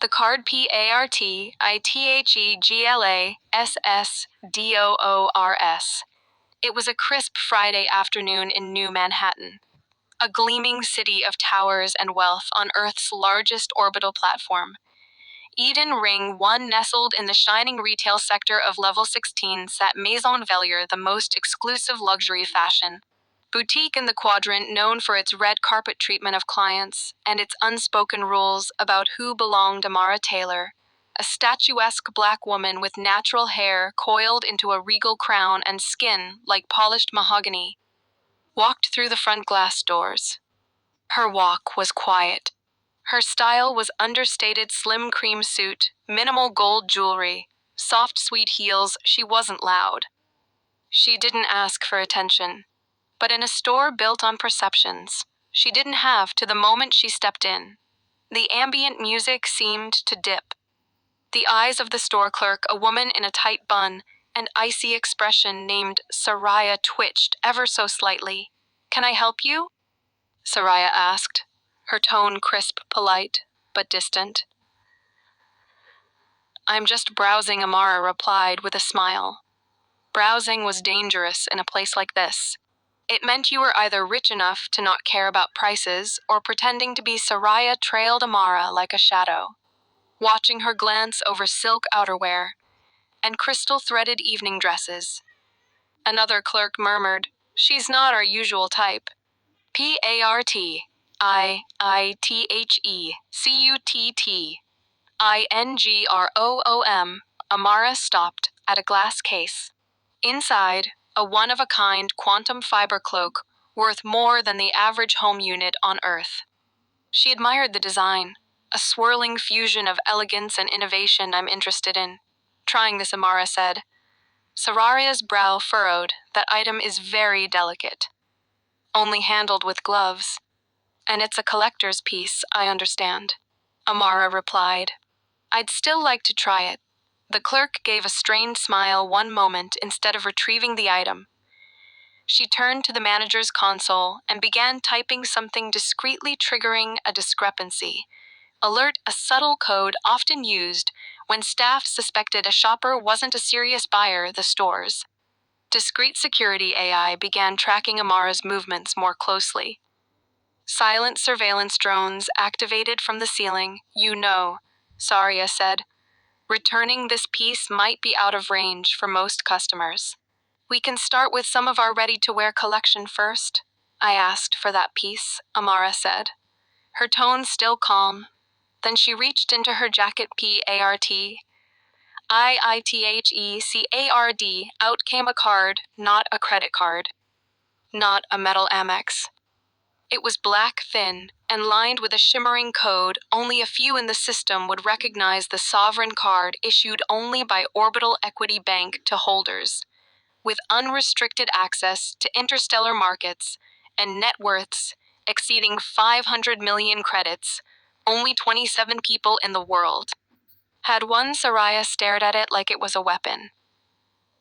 The card PARTITHEGLASSDOORS. It was a crisp Friday afternoon in New Manhattan, a gleaming city of towers and wealth on Earth's largest orbital platform. Eden Ring 1, nestled in the shining retail sector of Level 16, sat Maison Vellier, the most exclusive luxury fashion boutique in the quadrant, known for its red carpet treatment of clients and its unspoken rules about who belonged. Amara Taylor, a statuesque black woman with natural hair coiled into a regal crown and skin like polished mahogany, walked through the front glass doors. Her walk was quiet. Her style was understated slim cream suit, minimal gold jewelry, soft sweet heels. She wasn't loud. She didn't ask for attention. But in a store built on perceptions, she didn't have to the moment she stepped in. The ambient music seemed to dip. The eyes of the store clerk, a woman in a tight bun, an icy expression named Soraya, twitched ever so slightly. "Can I help you?" Soraya asked, her tone crisp, polite, but distant. "I'm just browsing," Amara replied with a smile. Browsing was dangerous in a place like this. It meant you were either rich enough to not care about prices or pretending to be. Soraya trailed Amara like a shadow, watching her glance over silk outerwear and crystal-threaded evening dresses. Another clerk murmured, "She's not our usual type." PARTIITHECUTTINGROOM. Amara stopped at a glass case. Inside, a one-of-a-kind quantum fiber cloak worth more than the average home unit on Earth. She admired the design, a swirling fusion of elegance and innovation I'm interested in. "Trying this," Amara said. Soraya's brow furrowed. "That item is very delicate. Only handled with gloves. And it's a collector's piece, I understand." Amara replied, "I'd still like to try it." The clerk gave a strained smile one moment instead of retrieving the item. She turned to the manager's console and began typing something, discreetly triggering a discrepancy. Alert, a subtle code often used when staff suspected a shopper wasn't a serious buyer. The store's discreet security AI began tracking Amara's movements more closely. Silent surveillance drones activated from the ceiling. Saria said. "Returning this piece might be out of range for most customers. We can start with some of our ready-to-wear collection first." "I asked for that piece," Amara said, her tone still calm. Then she reached into her jacket. PARTIITHECARD. Out came a card, not a credit card. Not a metal Amex. It was black, thin, and lined with a shimmering code. Only a few in the system would recognize the sovereign card, issued only by Orbital Equity Bank to holders, with unrestricted access to interstellar markets and net worths exceeding 500 million credits. Only 27 people in the world had one. Soraya stared at it like it was a weapon.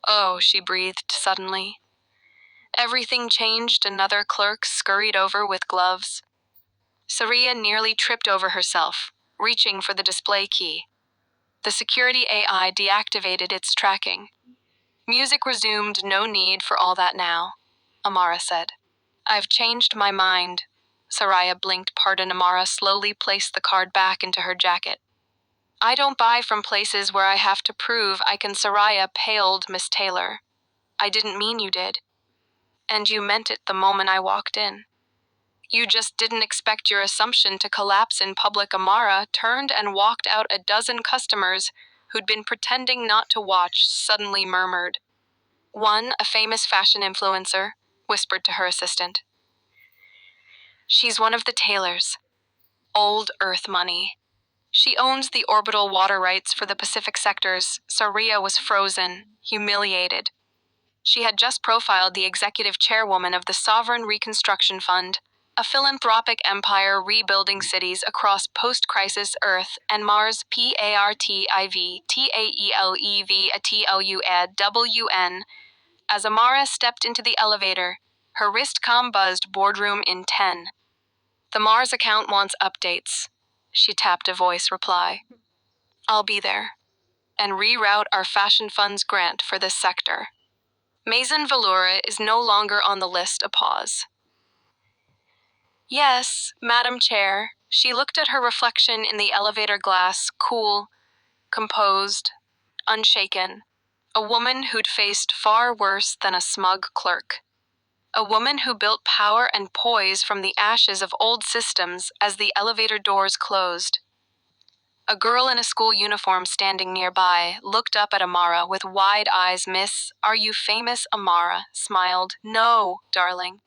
"Oh," she breathed suddenly. Everything changed. Another clerk scurried over with gloves. Saria nearly tripped over herself, reaching for the display key. The security AI deactivated its tracking. Music resumed. "No need for all that now," Amara said. "I've changed my mind." Soraya blinked. "Pardon." Amara slowly placed the card back into her jacket. "I don't buy from places where I have to prove I can." Soraya paled. "Miss Taylor, I didn't mean you did. And you meant it the moment I walked in. You just didn't expect your assumption to collapse in public." Amara turned and walked out. A dozen customers who'd been pretending not to watch suddenly murmured. One, a famous fashion influencer, whispered to her assistant, "She's one of the Taylors. Old Earth money. She owns the orbital water rights for the Pacific sectors." Saria was frozen, humiliated. She had just profiled the executive chairwoman of the Sovereign Reconstruction Fund, a philanthropic empire rebuilding cities across post-crisis Earth and Mars. PARTIVTAELEVATLUWN. As Amara stepped into the elevator, her wrist com buzzed. "Boardroom in 10. The Mars account wants updates." She tapped a voice reply. I'll be there. And reroute our fashion funds grant for this sector. Maison Velour is no longer on the list. A pause. Yes, Madam Chair. She looked at her reflection in the elevator glass, cool, composed, unshaken. A woman who'd faced far worse than a smug clerk. A woman who built power and poise from the ashes of old systems as the elevator doors closed. A girl in a school uniform standing nearby looked up at Amara with wide eyes. Miss, are you famous? Amara smiled. No, darling.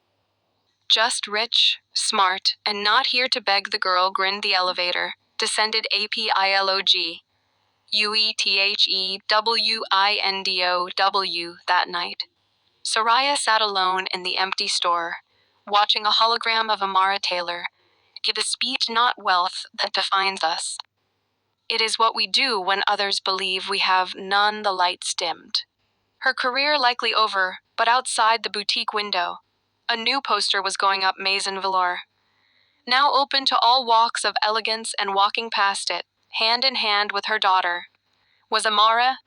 Just rich, smart, and not here to beg. The girl grinned. The elevator descended. APILOG. UETHEWINDOW that night. Soraya sat alone in the empty store, watching a hologram of Amara Taylor give a speech. Not wealth that defines us. It is what we do when others believe we have none. The lights dimmed. Her career likely over, but outside the boutique window, a new poster was going up. Maison Velour. Now open to all walks of elegance, and walking past it, hand in hand with her daughter, was Amara,